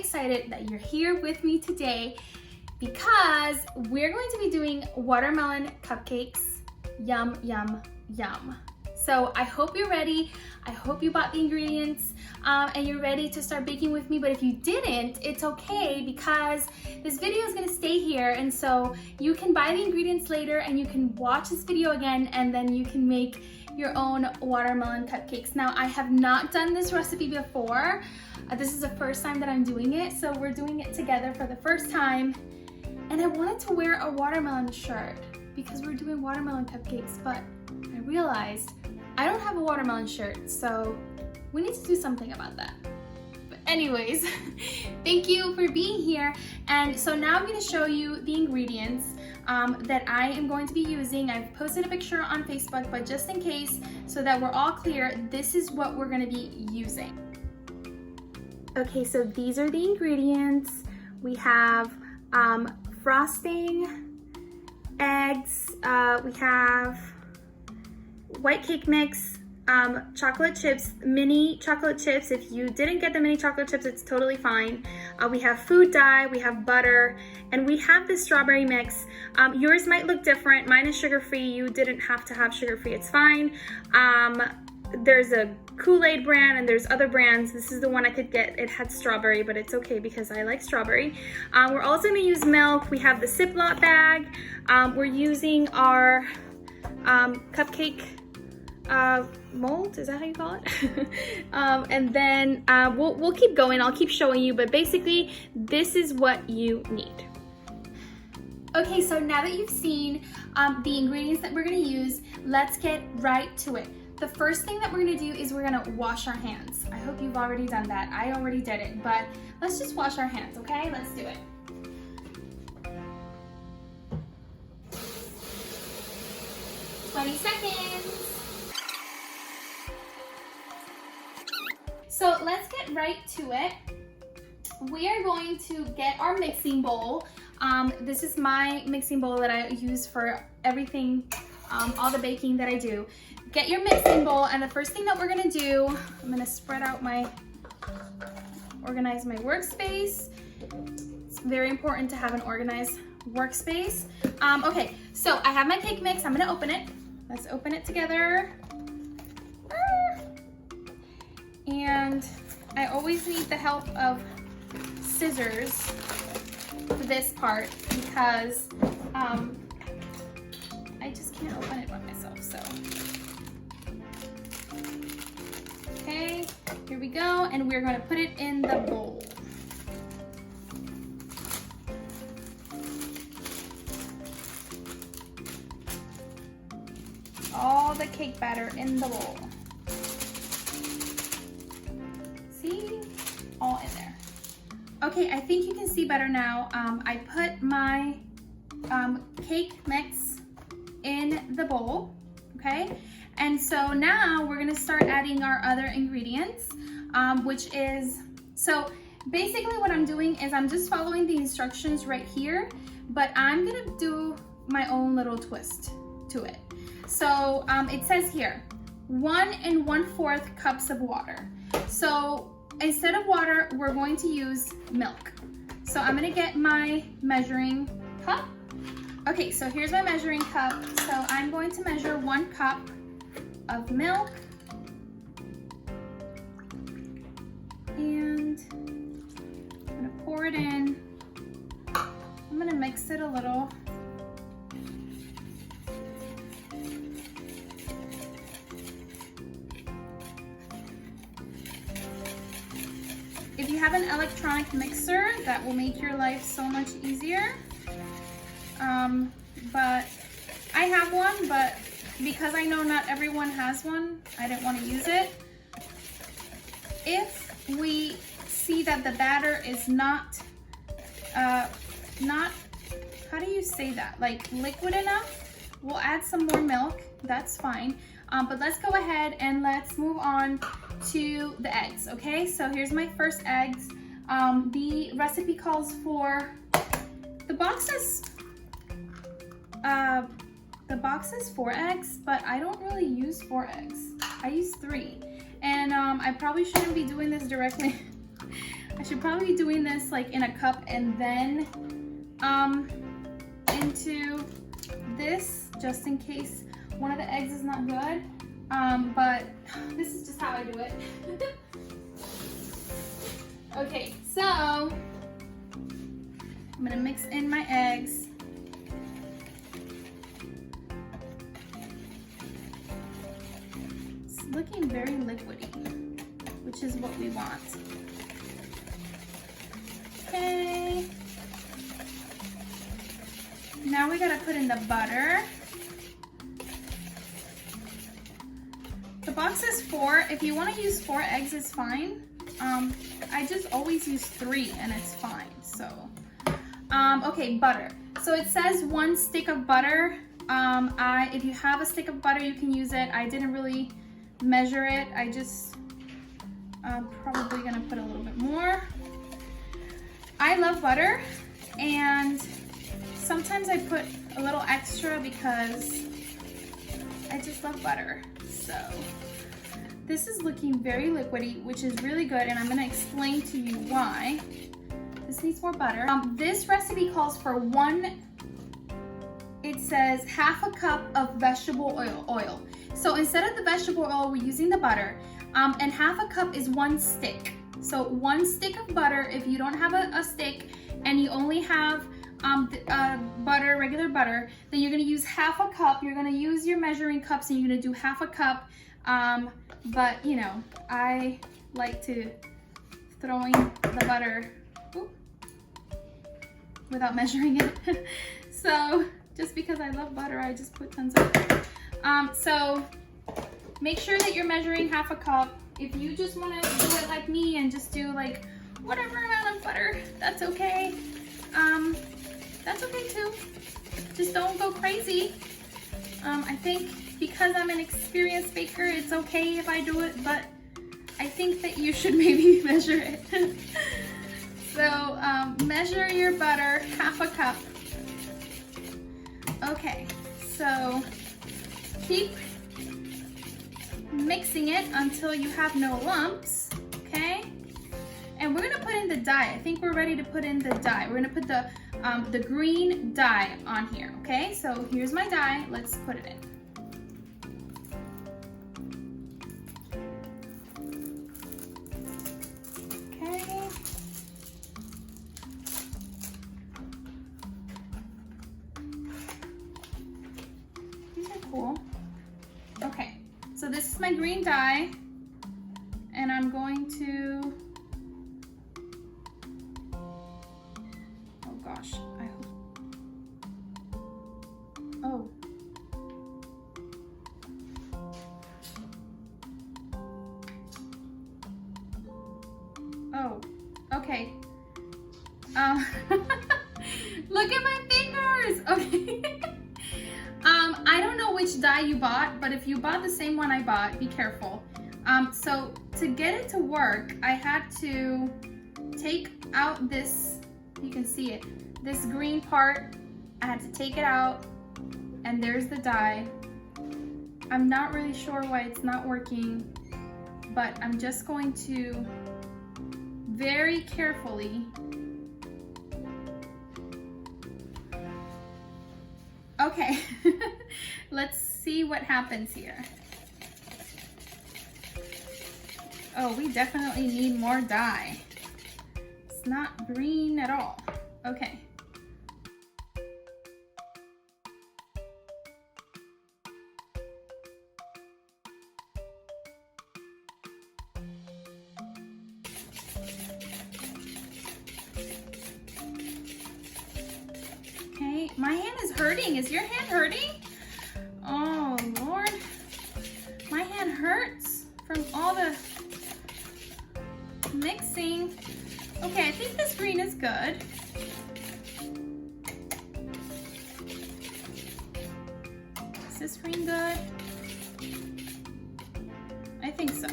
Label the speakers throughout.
Speaker 1: excited that you're here with me today because we're going to be doing watermelon cupcakes. Yum, yum, yum. So I hope you're ready. I hope you bought the ingredients and you're ready to start baking with me. But if you didn't, it's okay because this video is gonna stay here. And so you can buy the ingredients later and you can watch this video again and then you can make your own watermelon cupcakes. Now, I have not done this recipe before. This is the first time that I'm doing it. So we're doing it together for the first time. And I wanted to wear a watermelon shirt because we're doing watermelon cupcakes, but I realized I don't have a watermelon shirt, so we need to do something about that. But anyways, thank you for being here. And so now I'm gonna show you the ingredients that I am going to be using. I've posted a picture on Facebook, but just in case, so that we're all clear, this is what we're gonna be using. Okay, so these are the ingredients. We have frosting, eggs, we have white cake mix, chocolate chips, mini chocolate chips. If you didn't get the mini chocolate chips, it's totally fine. We have food dye, we have butter, and we have the strawberry mix. Yours might look different. Mine is sugar-free. You didn't have to have sugar-free, it's fine. There's a Kool-Aid brand and there's other brands. This is the one I could get. It had strawberry, but it's okay because I like strawberry. We're also gonna use milk. We have the Ziploc bag. We're using our cupcake mold, is that how you call it? And then we'll keep going. I'll keep showing you, but basically this is what you need. Okay, so now that you've seen the ingredients that we're gonna use, let's get right to it. The first thing that we're gonna do is we're gonna wash our hands. I hope you've already done that. I already did it, but let's just wash our hands, okay? Let's do it. "20 seconds. So let's get right to it. We are going to get our mixing bowl. This is my mixing bowl that I use for everything, all the baking that I do. Get your mixing bowl, and the first thing that we're gonna do, I'm gonna spread out organize my workspace. It's very important to have an organized workspace. Okay, so I have my cake mix. I'm gonna open it. Let's open it together. And I always need the help of scissors for this part because I just can't open it by myself, so. Okay, here we go, and we're gonna put it in the bowl. All the cake batter in the bowl. See? All in there. Okay, I think you can see better now. I put my cake mix in the bowl, okay? And so now we're gonna start adding our other ingredients, which is, so basically what I'm doing is I'm just following the instructions right here, but I'm gonna do my own little twist to it. So it says here, 1 1/4 cups of water. So instead of water, we're going to use milk. So I'm gonna get my measuring cup. Okay, so here's my measuring cup. So I'm going to measure 1 cup of milk. And I'm gonna pour it in. I'm gonna mix it a little. If you have an electronic mixer, that will make your life so much easier. But I have one, but because I know not everyone has one, I didn't want to use it. If we see that the batter is not, how do you say that? Like liquid enough, we'll add some more milk, that's fine. But let's go ahead and let's move on to the eggs, okay? So here's my first eggs. The recipe calls for, the box says 4 eggs, but I don't really use 4 eggs. I use 3. And I probably shouldn't be doing this directly. I should probably be doing this like in a cup and then into this, just in case one of the eggs is not good. But this is just how I do it. Okay, so I'm gonna mix in my eggs. It's looking very liquidy, which is what we want. Okay. Now we gotta put in the butter. The box is 4. If you want to use 4 eggs, it's fine. I just always use 3 and it's fine. So, okay, butter. So it says 1 stick of butter. If you have a stick of butter, you can use it. I didn't really measure it. I'm probably gonna put a little bit more. I love butter, and sometimes I put a little extra because I just love butter. So this is looking very liquidy, which is really good, and I'm gonna explain to you why. This needs more butter. This recipe calls for it says half a cup of vegetable oil. So instead of the vegetable oil, we're using the butter, and half a cup is 1 stick. So 1 stick of butter. If you don't have a stick and you only have butter, regular butter, then you're gonna use half a cup. You're gonna use your measuring cups and you're gonna do half a cup. But you know, I like to throwing the butter without measuring it. So just because I love butter, I just put tons of it. So make sure that you're measuring half a cup. If you just wanna do it like me and just do like whatever amount of butter, that's okay. That's okay too. Just don't go crazy. I think because I'm an experienced baker, it's okay if I do it, but I think that you should maybe measure it. So measure your butter, half a cup. Okay, so keep mixing it until you have no lumps, okay? And we're gonna put in the dye. I think we're ready to put in the dye. We're gonna put the green dye on here, okay? So here's my dye, let's put it in. Okay. These are cool. Okay, so this is my green dye, and I'm going to, oh gosh, I hope, oh. Oh, okay. Look at my fingers, okay. I don't know which dye you bought, but if you bought the same one I bought, be careful. So to get it to work, I had to take out this, you can see it, this green part. I had to take it out, and there's the dye. I'm not really sure why it's not working, but I'm just going to very carefully. Okay, let's see what happens here. Oh, we definitely need more dye. It's not green at all. Okay. Okay, my hand is hurting. Is your hand hurting? Oh, Lord. My hand hurts from all the mixing. Okay, I think this green is good. Is this green good? I think so.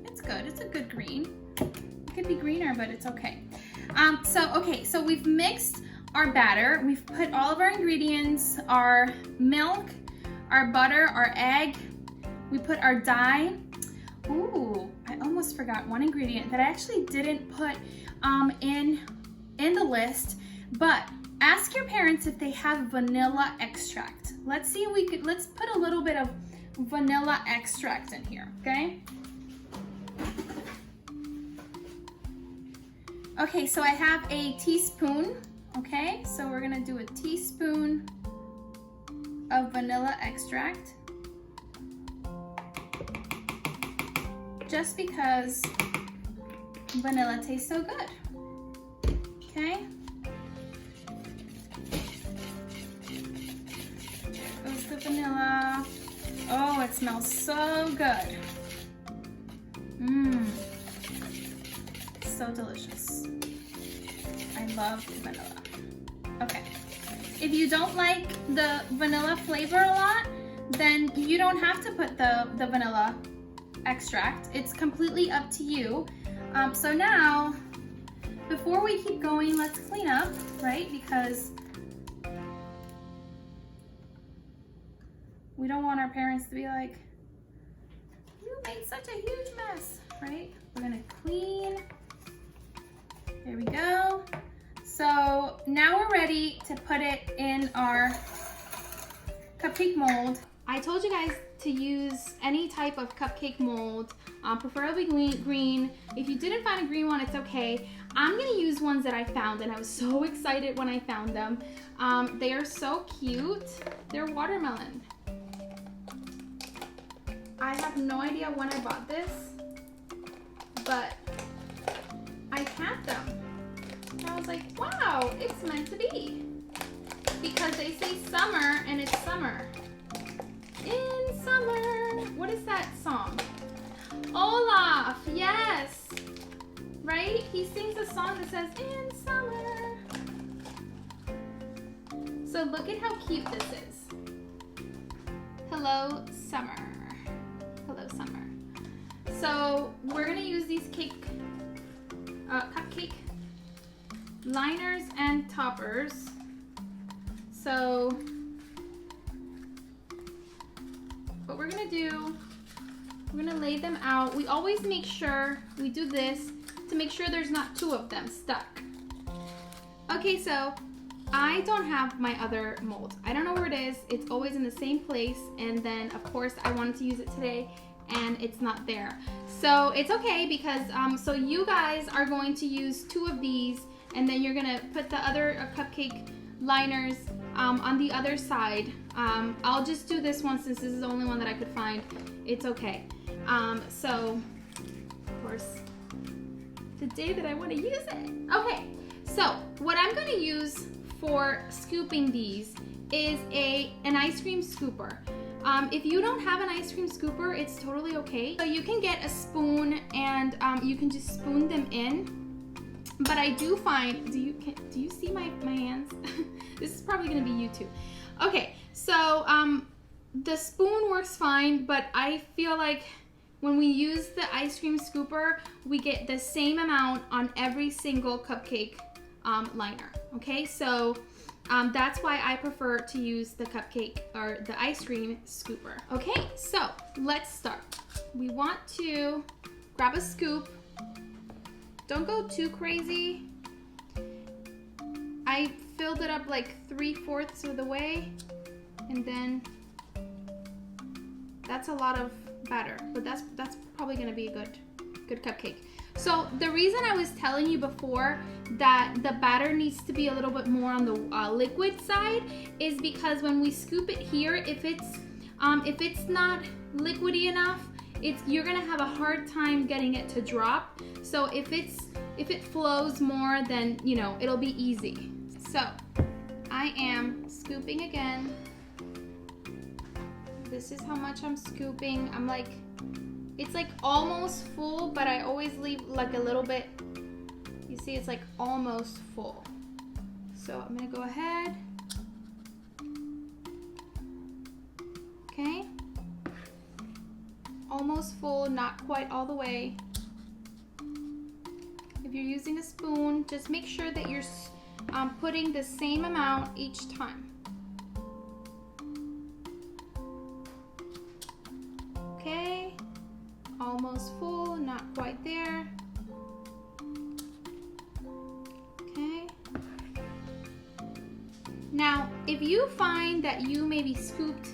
Speaker 1: It's good. It's a good green. It could be greener, but it's okay. So we've mixed our batter. We've put all of our ingredients, our milk, our butter, our egg. We put our dye. Ooh, I almost almost forgot one ingredient that I actually didn't put in the list, but ask your parents if they have vanilla extract. Let's see if let's put a little bit of vanilla extract in here, okay? Okay, so I have a teaspoon, okay? So we're gonna do a teaspoon of vanilla extract. Just because vanilla tastes so good, okay? There goes the vanilla. Oh, it smells so good. Mmm, so delicious. I love vanilla. Okay, if you don't like the vanilla flavor a lot, then you don't have to put the vanilla extract. It's completely up to you. So now, before we keep going, let's clean up, right? Because we don't want our parents to be like, you made such a huge mess, right? We're gonna clean. There we go. So now we're ready to put it in our cupcake mold. I told you guys to use any type of cupcake mold, preferably green. If you didn't find a green one, it's okay. I'm gonna use ones that I found, and I was so excited when I found them. They are so cute. They're watermelon. I have no idea when I bought this, but I had them. And I was like, wow, it's meant to be. Because they say summer, and it's summer. In summer. What is that song? Olaf, yes. Right? He sings a song that says, in summer. So look at how cute this is. Hello, summer. Hello, summer. So we're gonna use these cupcake liners and toppers. So what we're gonna do, we're gonna lay them out. We always make sure we do this to make sure there's not two of them stuck. Okay, so I don't have my other mold. I don't know where it is. It's always in the same place. And then of course I wanted to use it today and it's not there. So it's okay because, so you guys are going to use two of these and then you're gonna put the other cupcake liners on the other side. I'll just do this one since this is the only one that I could find. It's okay. So, of course, the day that I want to use it. Okay, so what I'm going to use for scooping these is an ice cream scooper. If you don't have an ice cream scooper, it's totally okay. So you can get a spoon and you can just spoon them in. But I do find, do you see my hands? This is probably gonna be YouTube. Okay, so the spoon works fine, but I feel like when we use the ice cream scooper, we get the same amount on every single cupcake liner. Okay, so that's why I prefer to use the cupcake or the ice cream scooper. Okay, so let's start. We want to grab a scoop. Don't go too crazy. I filled it up like 3/4 of the way, and then that's a lot of batter, but that's probably gonna be a good cupcake. So the reason I was telling you before that the batter needs to be a little bit more on the liquid side is because when we scoop it here, if it's not liquidy enough, you're gonna have a hard time getting it to drop. So if it flows more, then you know it'll be easy. So I am scooping again. This is how much I'm scooping. I'm like, it's like almost full, but I always leave like a little bit. You see, it's like almost full. So I'm gonna go ahead. Okay. Almost full, not quite all the way. If you're using a spoon, just make sure that you're putting the same amount each time. Okay, almost almost full, not quite there. Okay. Now, if you find that you maybe scooped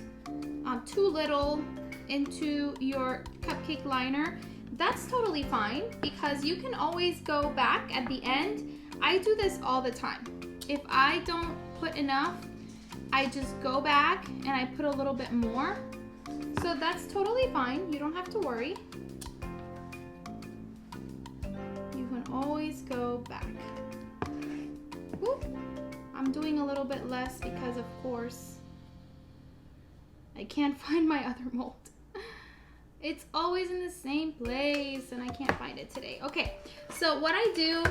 Speaker 1: too little into your cupcake liner, that's totally fine because you can always go back at the end. I do this all the time. If I don't put enough, I just go back and I put a little bit more. So that's totally fine. You don't have to worry. You can always go back. Whoop. I'm doing a little bit less because, of course, I can't find my other mold. It's always in the same place and I can't find it today. Okay, so what I do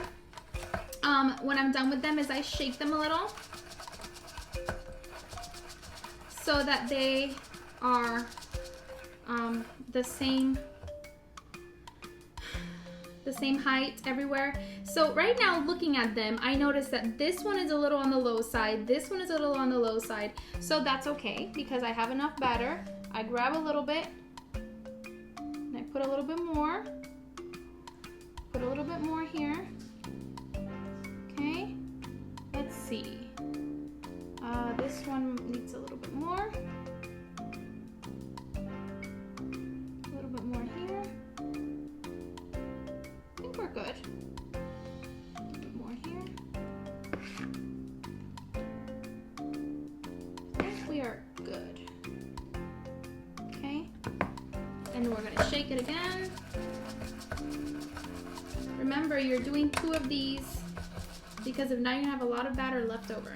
Speaker 1: when I'm done with them is I shake them a little so that they are the same height everywhere. So right now, looking at them, I notice that this one is a little on the low side, this one is a little on the low side. So that's okay because I have enough batter. I grab a little bit and I put a little bit more. Put a little bit more here. Okay, let's see. This one needs a little bit more. A little bit more here. I think we're good. A little bit more here. I think we are good. Okay, and we're gonna shake it again. Remember, you're doing 2 of these because if not, you're gonna have a lot of batter left over.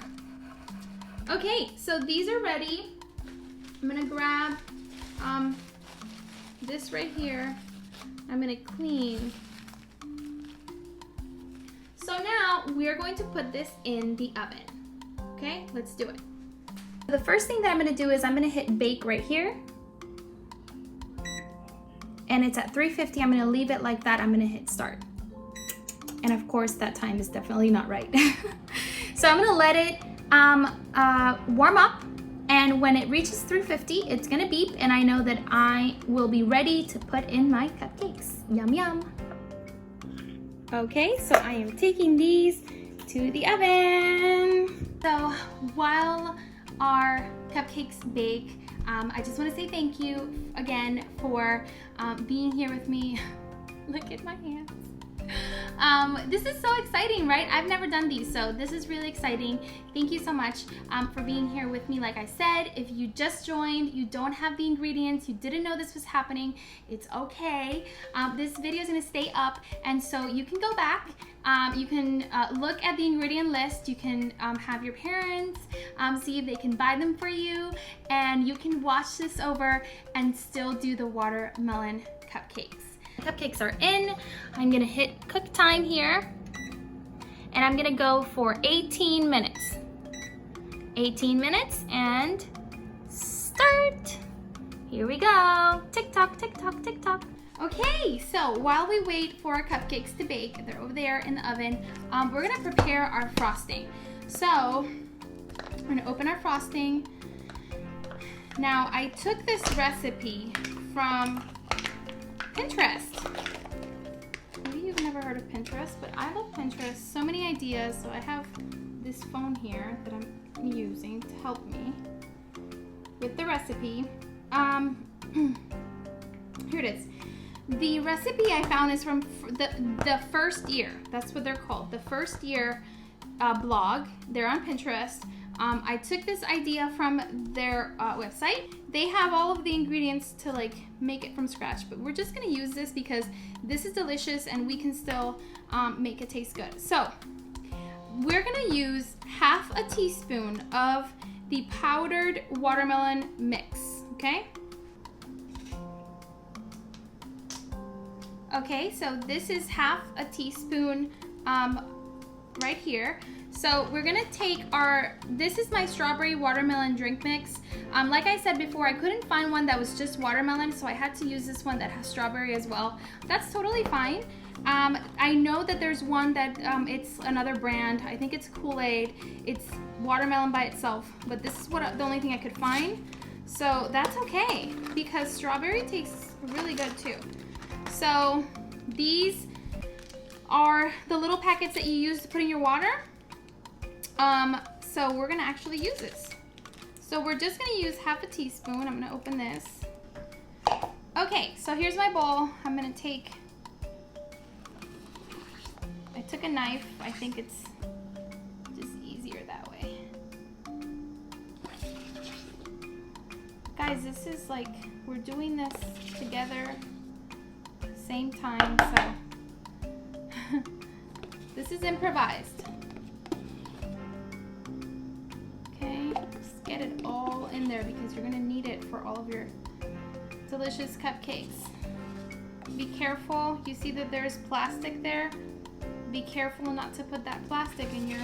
Speaker 1: Okay, so these are ready. I'm gonna grab this right here. I'm gonna clean. So now we're going to put this in the oven. Okay, let's do it. The first thing that I'm gonna do is I'm gonna hit bake right here. And it's at 350. I'm gonna leave it like that. I'm gonna hit start. And of course that time is definitely not right. So I'm gonna let it warm up, and when it reaches 350, it's gonna beep, and I know that I will be ready to put in my cupcakes. Yum, yum. Okay, so I am taking these to the oven. So while our cupcakes bake, I just wanna say thank you again for being here with me. Look at my hands. This is so exciting, right? I've never done these, so this is really exciting. Thank you so much for being here with me. Like I said, if you just joined, you don't have the ingredients, you didn't know this was happening, it's okay. This video is gonna stay up, and so you can go back. You can look at the ingredient list. You can have your parents see if they can buy them for you, and you can watch this over and still do the watermelon cupcakes. Cupcakes are in. I'm gonna hit cook time here, and I'm gonna go for 18 minutes. 18 minutes and start. Here we go. Tick tock, tick tock, tick tock. Okay, so while we wait for our cupcakes to bake, they're over there in the oven, we're gonna prepare our frosting. So we're gonna open our frosting. Now I took this recipe from Pinterest. Maybe you've never heard of Pinterest, but I love Pinterest. So many ideas. So I have this phone here that I'm using to help me with the recipe. Here it is. The recipe I found is from the first year. That's what they're called. The first year blog. They're on Pinterest. I took this idea from their website. They have all of the ingredients to like make it from scratch, but we're just gonna use this because this is delicious and we can still make it taste good. So we're gonna use half a teaspoon of the powdered watermelon mix, okay? Okay, so this is half a teaspoon right here. So we're gonna take this is my strawberry watermelon drink mix. Like I said before, I couldn't find one that was just watermelon, so I had to use this one that has strawberry as well. That's totally fine. I know that there's one that it's another brand. I think it's Kool-Aid. It's watermelon by itself, but this is the only thing I could find. So that's okay, because strawberry tastes really good too. So these are the little packets that you use to put in your water. So we're gonna actually use this. So we're just gonna use half a teaspoon. I'm gonna open this. Okay, so here's my bowl. I'm gonna take, I took a knife. I think it's just easier that way. Guys, this is like, we're doing this together, same time, so this is improvised. Okay, just get it all in there because you're gonna need it for all of your delicious cupcakes. Be careful, you see that there's plastic there. Be careful not to put that plastic in your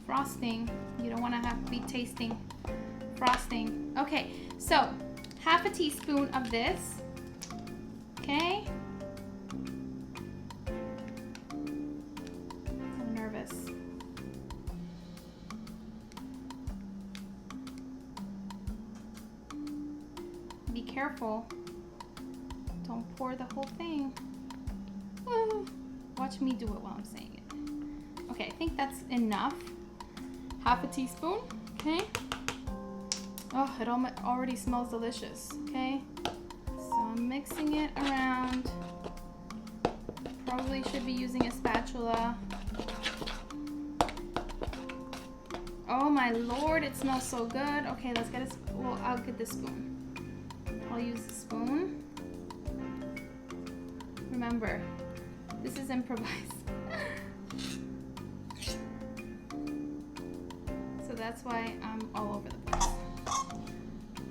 Speaker 1: frosting. You don't wanna have to be tasting frosting. Okay, so half a teaspoon of this, okay? I'm nervous. Be careful. Don't pour the whole thing. Ooh. Watch me do it while I'm saying it. Okay, I think that's enough. Half a teaspoon, okay? Oh, it already smells delicious, okay? So I'm mixing it around. Probably should be using a spatula. Oh my Lord, it smells so good. Okay, let's get well, I'll get the spoon. I'll use the spoon. Remember, this is improvised. So that's why I'm all over the place.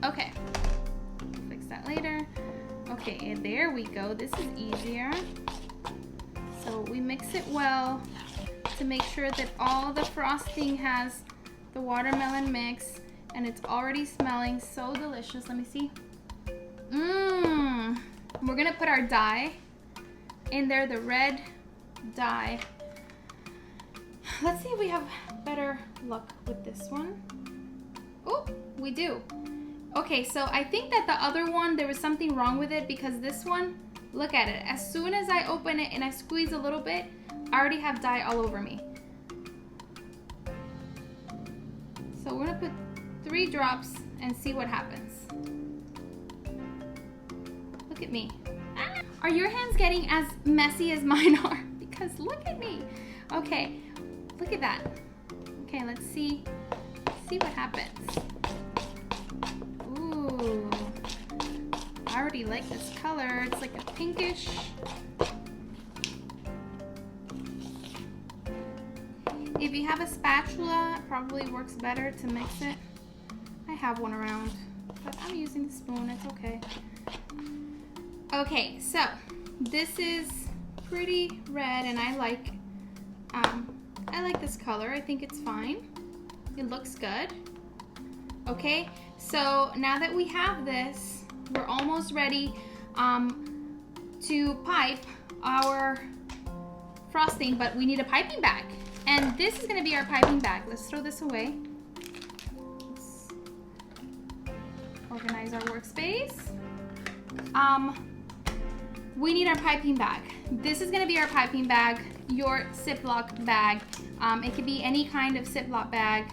Speaker 1: Okay, we'll fix that later. Okay, and there we go. This is easier. So we mix it well to make sure that all the frosting has the watermelon mix, and it's already smelling so delicious. Let me see. Mmm. We're gonna put our dye in there, the red dye. Let's see if we have better luck with this one. Oh, we do. Okay, so I think that the other one, there was something wrong with it because this one, look at it. As soon as I open it and I squeeze a little bit, I already have dye all over me. So we're gonna put 3 drops and see what happens. Look at me. Ah! Are your hands getting as messy as mine are? Because look at me. Okay, look at that. Okay, let's see what happens. Ooh, I already like this color. It's like a pinkish. If you have a spatula, it probably works better to mix it. I have one around, but I'm using the spoon, it's okay. Okay, so this is pretty red and I like this color. I think it's fine. It looks good. Okay, so now that we have this, we're almost ready to pipe our frosting, but we need a piping bag. And this is gonna be our piping bag. Let's throw this away. Let's organize our workspace. We need our piping bag. This is gonna be our piping bag, your Ziploc bag. It could be any kind of Ziploc bag.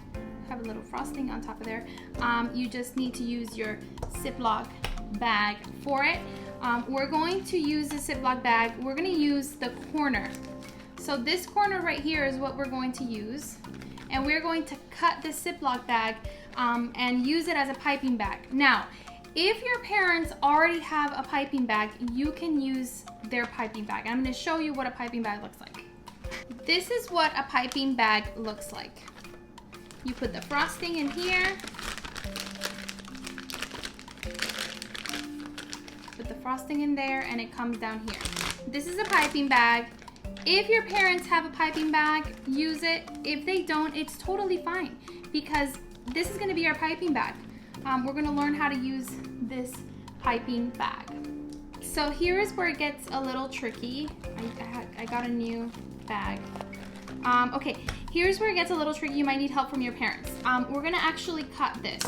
Speaker 1: Have a little frosting on top of there. You just need to use your Ziploc bag for it. We're going to use the Ziploc bag. We're gonna use the corner. So this corner right here is what we're going to use. And we're going to cut the Ziploc bag and use it as a piping bag. Now, if your parents already have a piping bag, you can use their piping bag. I'm gonna show you what a piping bag looks like. This is what a piping bag looks like. You put the frosting in here. Put the frosting in there and it comes down here. This is a piping bag. If your parents have a piping bag, use it. If they don't, it's totally fine because this is gonna be our piping bag. We're gonna learn how to use this piping bag. So here is where it gets a little tricky. I got a new bag. Okay, here's where it gets a little tricky. You might need help from your parents. We're gonna actually cut this.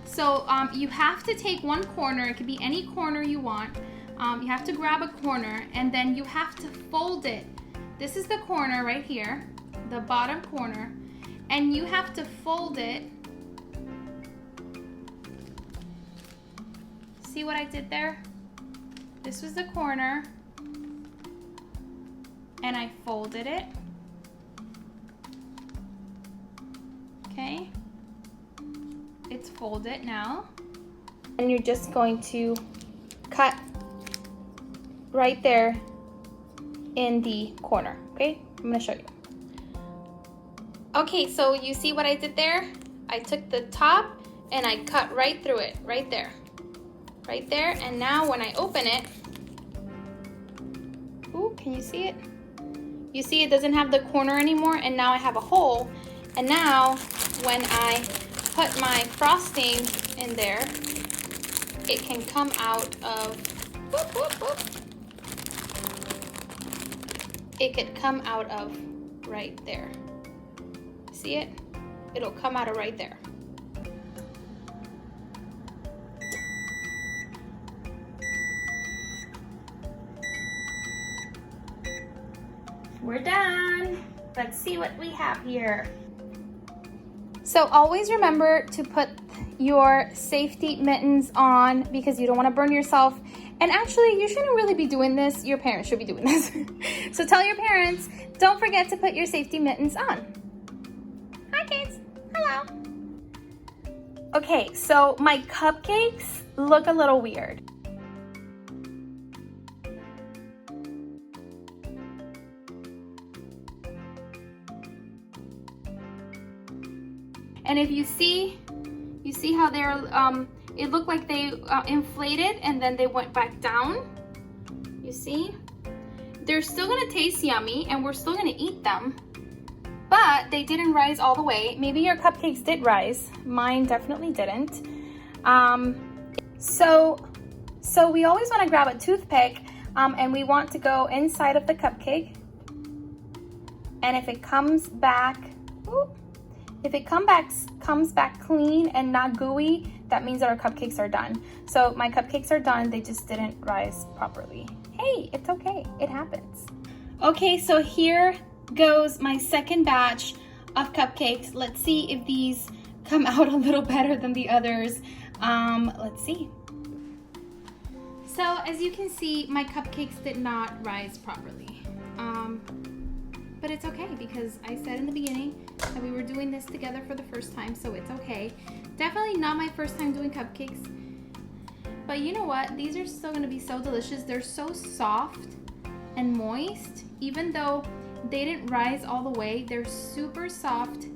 Speaker 1: So you have to take one corner. It could be any corner you want. You have to grab a corner and then you have to fold it. This is the corner right here, the bottom corner, and you have to fold it. See what I did there? This was the corner, and I folded it. Okay, it's folded now. And you're just going to cut right there in the corner, okay? I'm gonna show you. Okay, so you see what I did there? I took the top and I cut right through it, right there. Right there, and now when I open it, ooh, can you see it? You see it doesn't have the corner anymore, and now I have a hole. And now when I put my frosting in there, it can come out of, whoop, whoop, whoop. It could come out of right there. See it? It'll come out of right there. We're done. Let's see what we have here. So always remember to put your safety mittens on because you don't want to burn yourself. And actually, you shouldn't really be doing this. Your parents should be doing this. So tell your parents, don't forget to put your safety mittens on. Hi kids, hello. Okay, so my cupcakes look a little weird. And if you see how they're, it looked like they inflated and then they went back down. You see? They're still gonna taste yummy and we're still gonna eat them, but they didn't rise all the way. Maybe your cupcakes did rise. Mine definitely didn't. So we always wanna grab a toothpick and we want to go inside of the cupcake. And if it comes back, if it comes back clean and not gooey, that means that our cupcakes are done. So my cupcakes are done, they just didn't rise properly. Hey, it's okay, it happens. Okay, so here goes my second batch of cupcakes. Let's see if these come out a little better than the others. Let's see. So as you can see, my cupcakes did not rise properly. But it's okay because I said in the beginning that we were doing this together for the first time, so it's okay. Definitely not my first time doing cupcakes. But you know what? These are still gonna be so delicious. They're so soft and moist. Even though they didn't rise all the way, they're super soft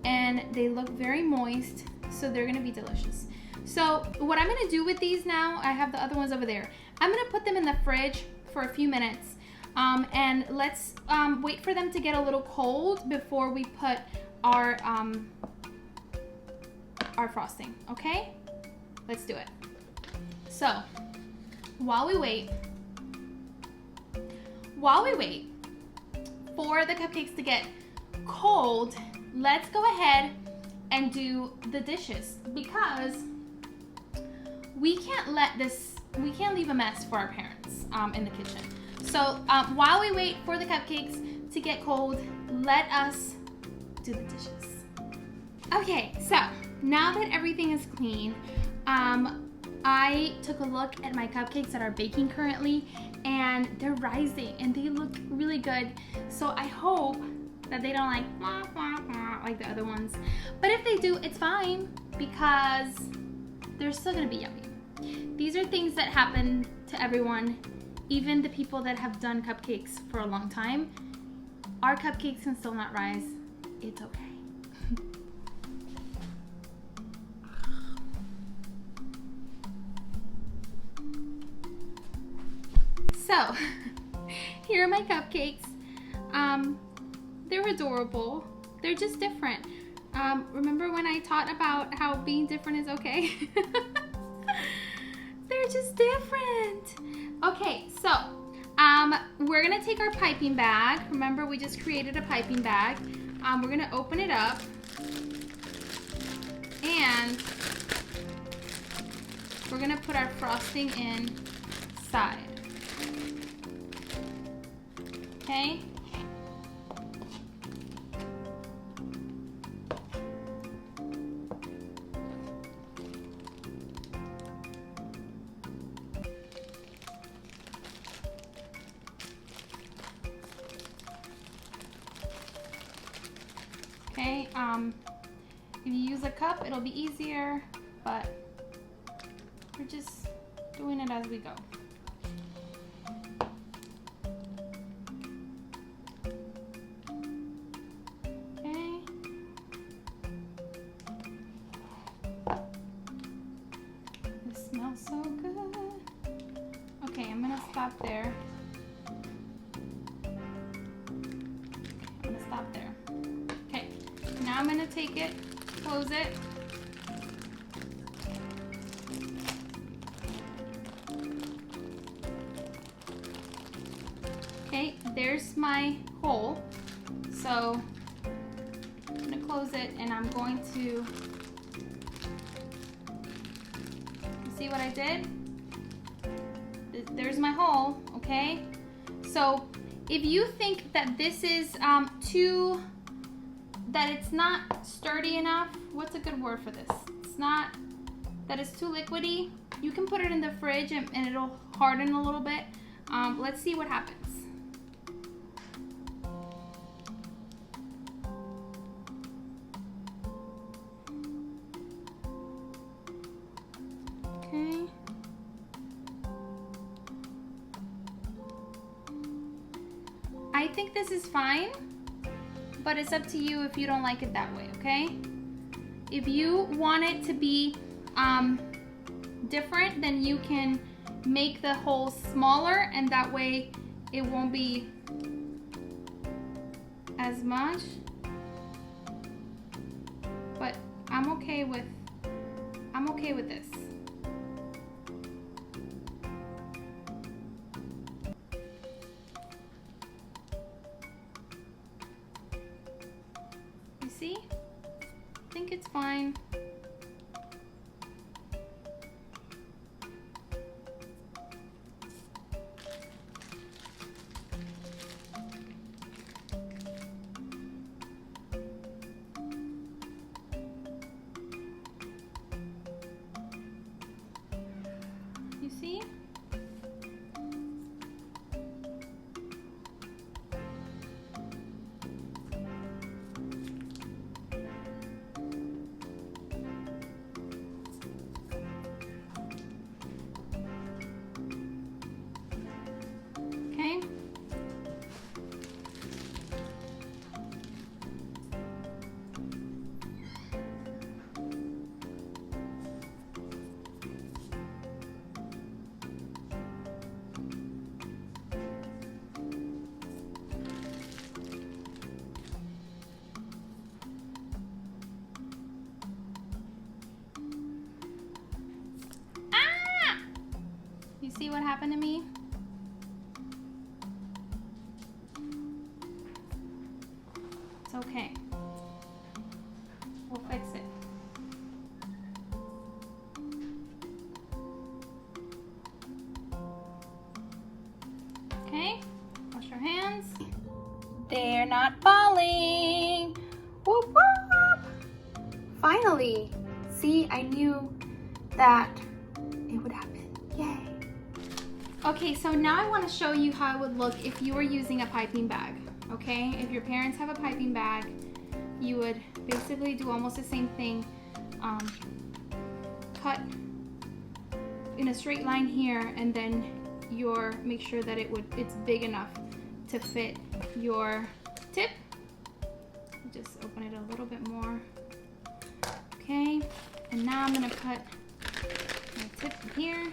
Speaker 1: and they look very moist, so they're gonna be delicious. So what I'm gonna do with these now, I have the other ones over there. I'm gonna put them in the fridge for a few minutes. And let's wait for them to get a little cold before we put our frosting, okay? Let's do it. So, while we wait for the cupcakes to get cold, let's go ahead and do the dishes because we can't leave a mess for our parents in the kitchen. So while we wait for the cupcakes to get cold, let us do the dishes. Okay, so now that everything is clean, I took a look at my cupcakes that are baking currently, and they're rising and they look really good. So I hope that they don't like the other ones. But if they do, it's fine because they're still gonna be yummy. These are things that happen to everyone. Even the people that have done cupcakes for a long time, our cupcakes can still not rise. It's okay. So, here are my cupcakes. They're adorable. They're just different. Remember when I taught about how being different is okay? They're just different. Okay, so we're gonna take our piping bag. Remember, we just created a piping bag. We're gonna open it up and we're gonna put our frosting in side. Okay? Okay, if you use a cup, it'll be easier, but we're just doing it as we go. Okay. This smells so good. Okay, I'm gonna stop there. Stop there. Okay, now I'm gonna take it, close it. Okay, there's my hole. So I'm gonna close it and I'm going to, see what I did? There's my hole, okay? So if you think that this is that it's not sturdy enough, what's a good word for this? It's not, that it's too liquidy, you can put it in the fridge and it'll harden a little bit. Let's see what happens. Okay. I think this is fine, but it's up to you if you don't like it that way, okay? If you want it to be different, then you can make the hole smaller and that way it won't be as much. But I'm okay with this. See? I think it's fine. You see? See what happened to me? It's okay. We'll fix it. Okay, wash your hands. They're not falling. Whoop, whoop. Finally. See, I knew that it would happen. Yay. Okay, so now I want to show you how it would look if you were using a piping bag, okay? If your parents have a piping bag, you would basically do almost the same thing. Cut in a straight line here, and then make sure that it's big enough to fit your tip. Just open it a little bit more. Okay, and now I'm gonna put my tip here.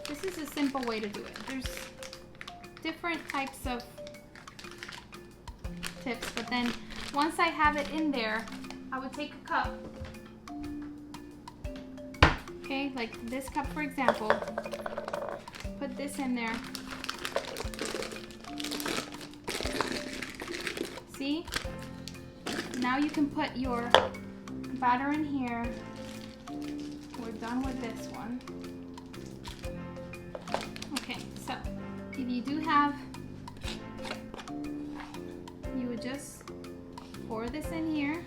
Speaker 1: This is a simple way to do it. There's different types of tips, but then once I have it in there, I would take a cup. Okay, like this cup for example. Put this in there. See? Now you can put your batter in here. We're done with this one. Okay, so if you do have, you would just pour this in here.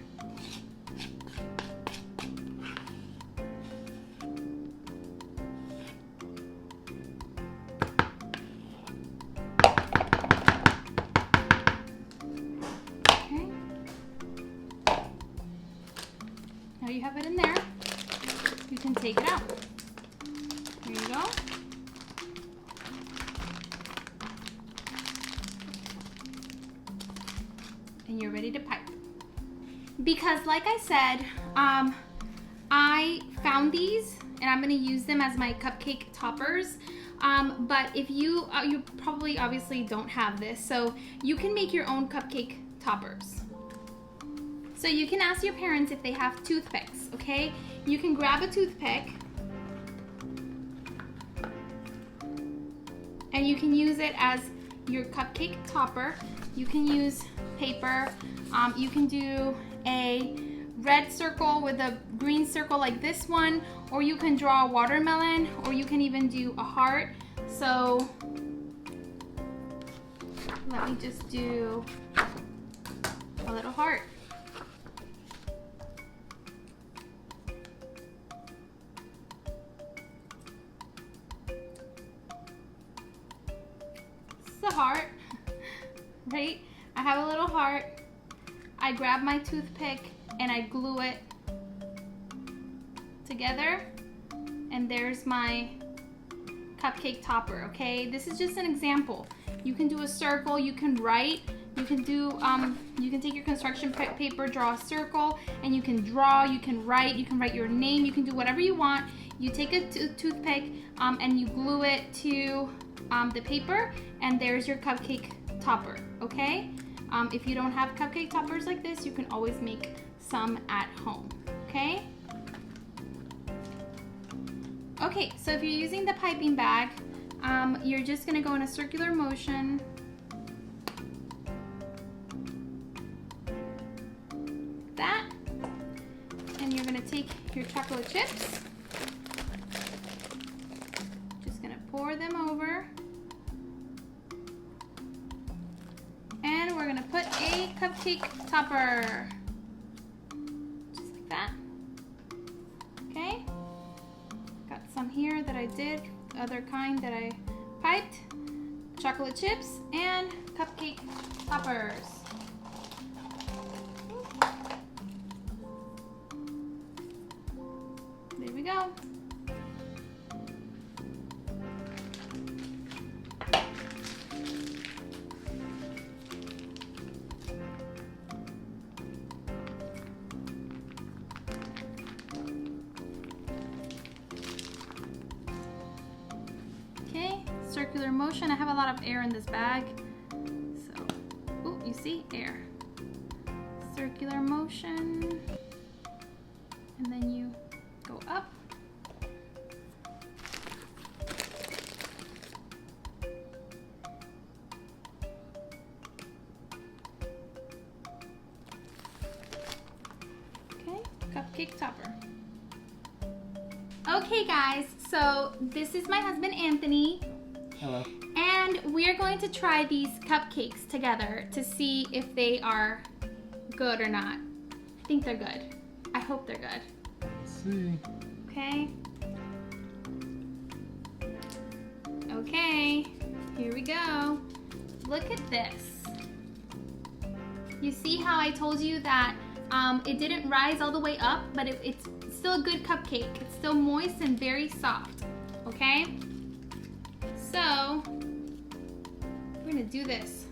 Speaker 1: Okay. Now you have it in there. You can take it out. Here you go. And you're ready to pipe. Because like I said, I found these and I'm gonna use them as my cupcake toppers. But if you probably obviously don't have this, so you can make your own cupcake toppers. So you can ask your parents if they have toothpicks, okay? You can grab a toothpick and you can use it as your cupcake topper. You can use paper. You can do a red circle with a green circle like this one, or you can draw a watermelon, or you can even do a heart. So let me just do a little heart. It's a heart, right? I have a little heart. I grab my toothpick and I glue it together, and there's my cupcake topper, okay? This is just an example. You can do a circle, you can write, you can do, you can take your construction paper, draw a circle, and you can draw, you can write your name, you can do whatever you want. You take a toothpick and you glue it to the paper, and there's your cupcake topper, okay? If you don't have cupcake toppers like this, you can always make some at home, okay? Okay, so if you're using the piping bag, you're just gonna go in a circular motion. That, and you're gonna take your chocolate chips, just gonna pour them over, and we're gonna put a cupcake topper, just like that. Okay, got some here that I did, other kind that I piped, chocolate chips, and cupcake toppers. There we go. Okay, circular motion. I have a lot of air in this bag. So, oh, you see air. Circular motion. And then you go up. Okay, cupcake topper. Okay guys, so this is my husband Anthony.
Speaker 2: Hello.
Speaker 1: And we are going to try these cupcakes together to see if they are good or not. I think they're good. I hope they're good.
Speaker 2: Let's see.
Speaker 1: Okay. Okay, here we go. Look at this. You see how I told you that it didn't rise all the way up, but it's still a good cupcake. It's still moist and very soft, okay? So, we're gonna do this.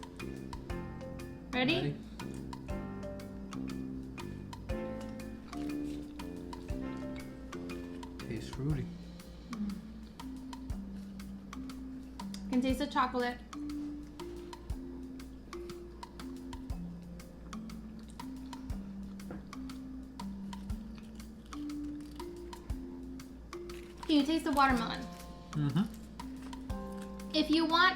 Speaker 1: Ready?
Speaker 2: Tastes fruity.
Speaker 1: You can taste the chocolate. Can you taste the watermelon?
Speaker 2: Mm-hmm.
Speaker 1: If you want,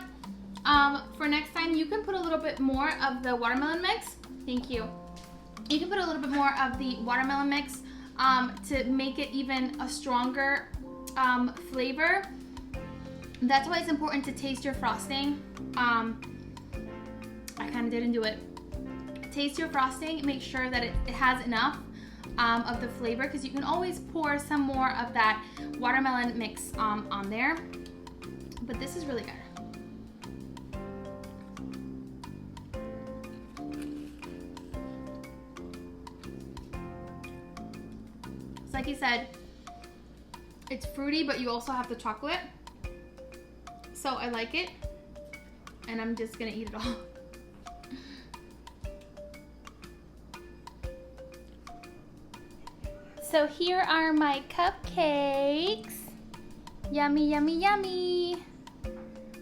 Speaker 1: for next time, you can put a little bit more of the watermelon mix. Thank you. You can put a little bit more of the watermelon mix to make it even a stronger flavor. That's why it's important to taste your frosting. I kind of didn't do it. Taste your frosting, make sure that it has enough of the flavor, because you can always pour some more of that watermelon mix on there. But this is really good. So like you said, it's fruity, but you also have the chocolate. So I like it, and I'm just gonna eat it all. So here are my cupcakes. Yummy, yummy, yummy.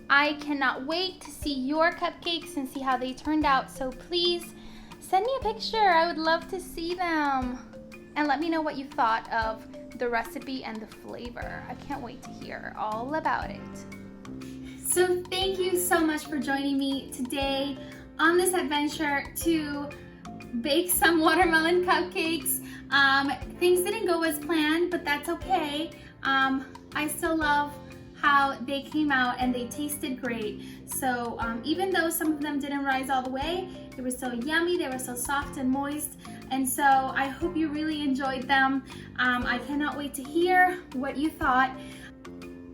Speaker 1: I cannot wait to see your cupcakes and see how they turned out. So please send me a picture. I would love to see them. And let me know what you thought of the recipe and the flavor. I can't wait to hear all about it. So thank you so much for joining me today on this adventure to bake some watermelon cupcakes. Things didn't go as planned, but that's okay. I still love how they came out and they tasted great. So even though some of them didn't rise all the way, they were still yummy, they were still soft and moist. And so I hope you really enjoyed them. I cannot wait to hear what you thought.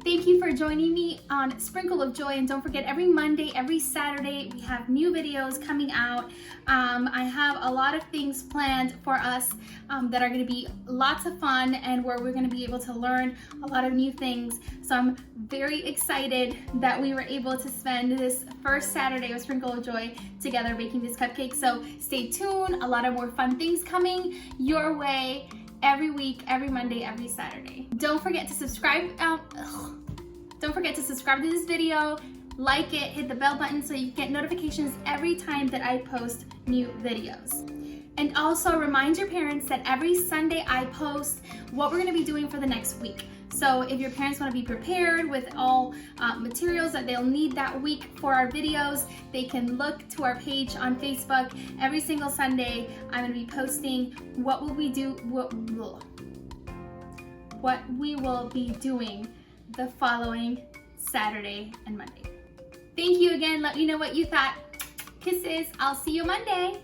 Speaker 1: Thank you for joining me on Sprinkle of Joy, and don't forget, every Monday, every Saturday, we have new videos coming out. I have a lot of things planned for us that are going to be lots of fun, and where we're going to be able to learn a lot of new things. So I'm very excited that we were able to spend this first Saturday of Sprinkle of Joy together baking this cupcake. So stay tuned, a lot of more fun things coming your way every week, every Monday, every Saturday. Don't forget to subscribe. Don't forget to subscribe to this video, like it, hit the bell button so you get notifications every time that I post new videos. And also remind your parents that every Sunday I post what we're gonna be doing for the next week. So if your parents wanna be prepared with all materials that they'll need that week for our videos, they can look to our page on Facebook. Every single Sunday, I'm gonna be posting what we will be doing the following Saturday and Monday. Thank you again. Let me know what you thought. Kisses. I'll see you Monday.